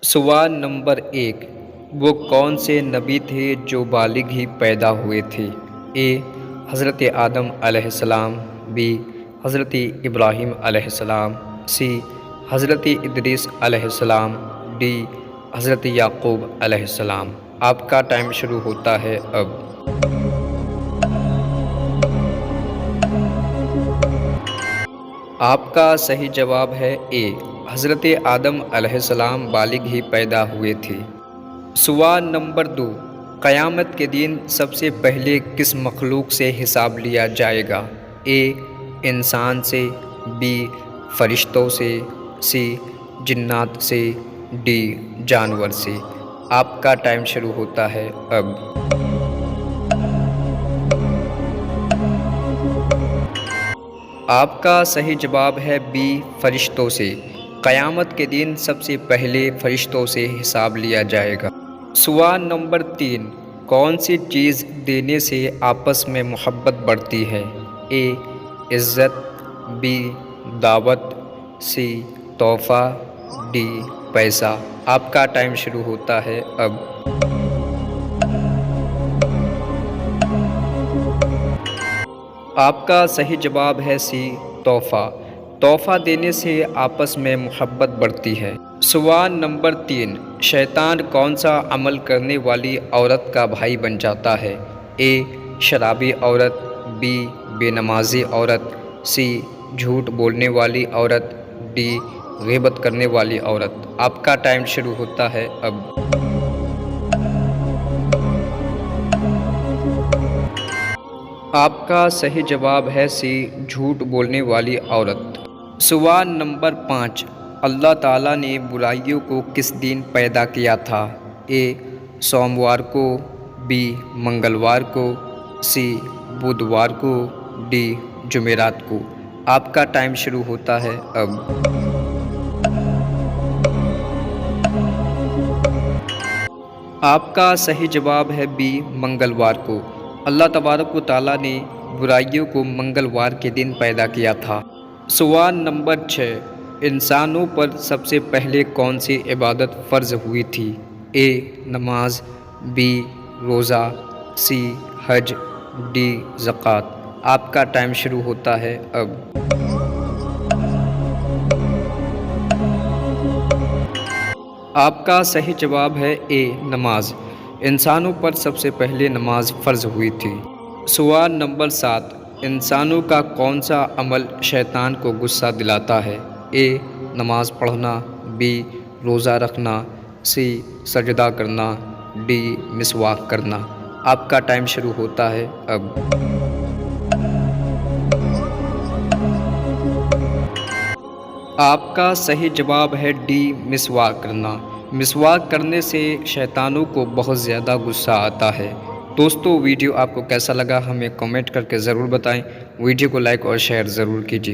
سوال نمبر 1، وہ کون سے نبی تھے جو بالغ ہی پیدا ہوئے تھے؟ اے حضرت آدم علیہ السلام، بی حضرت ابراہیم علیہ السلام، سی حضرت ادریس علیہ السلام، ڈی حضرت یعقوب علیہ السلام۔ آپ کا ٹائم شروع ہوتا ہے اب۔ آپ کا صحیح جواب ہے اے حضرت آدم علیہ السلام بالغ ہی پیدا ہوئے تھے۔ سوال نمبر 2، قیامت کے دن سب سے پہلے کس مخلوق سے حساب لیا جائے گا؟ اے انسان سے، بی فرشتوں سے، سی جنات سے، ڈی جانور سے۔ آپ کا ٹائم شروع ہوتا ہے اب۔ آپ کا صحیح جواب ہے بی فرشتوں سے۔ قیامت کے دن سب سے پہلے فرشتوں سے حساب لیا جائے گا۔ سوال نمبر 3، کون سی چیز دینے سے آپس میں محبت بڑھتی ہے؟ اے عزت، بی دعوت، سی تحفہ، ڈی پیسہ۔ آپ کا ٹائم شروع ہوتا ہے اب۔ آپ کا صحیح جواب ہے سی تحفہ۔ تحفہ دینے سے آپس میں محبت بڑھتی ہے۔ سوال نمبر 3، شیطان کون سا عمل کرنے والی عورت کا بھائی بن جاتا ہے؟ اے شرابی عورت، بی بے نمازی عورت، سی جھوٹ بولنے والی عورت، ڈی غیبت کرنے والی عورت۔ آپ کا ٹائم شروع ہوتا ہے اب۔ آپ کا صحیح جواب ہے سی جھوٹ بولنے والی عورت۔ سوال نمبر 5، اللہ تعالیٰ نے برائیوں کو کس دن پیدا کیا تھا؟ اے سوموار کو، بی منگلوار کو، سی بدھوار کو، ڈی جمعرات کو۔ آپ کا ٹائم شروع ہوتا ہے اب۔ آپ کا صحیح جواب ہے بی منگلوار کو۔ اللہ تبارک و تعالیٰ نے برائیوں کو منگلوار کے دن پیدا کیا تھا۔ سوال نمبر 6، انسانوں پر سب سے پہلے کون سی عبادت فرض ہوئی تھی؟ اے نماز، بی روزہ، سی حج، ڈی زکوٰۃ۔ آپ کا ٹائم شروع ہوتا ہے اب۔ آپ کا صحیح جواب ہے اے نماز۔ انسانوں پر سب سے پہلے نماز فرض ہوئی تھی۔ سوال نمبر 7، انسانوں کا کون سا عمل شیطان کو غصہ دلاتا ہے؟ اے نماز پڑھنا، بی روزہ رکھنا، سی سجدہ کرنا، ڈی مسواک کرنا۔ آپ کا ٹائم شروع ہوتا ہے اب۔ آپ کا صحیح جواب ہے ڈی مسواک کرنا۔ مسواک کرنے سے شیطانوں کو بہت زیادہ غصہ آتا ہے۔ دوستو ویڈیو آپ کو کیسا لگا ہمیں کمنٹ کر کے ضرور بتائیں۔ ویڈیو کو لائک اور شیئر ضرور کیجیے۔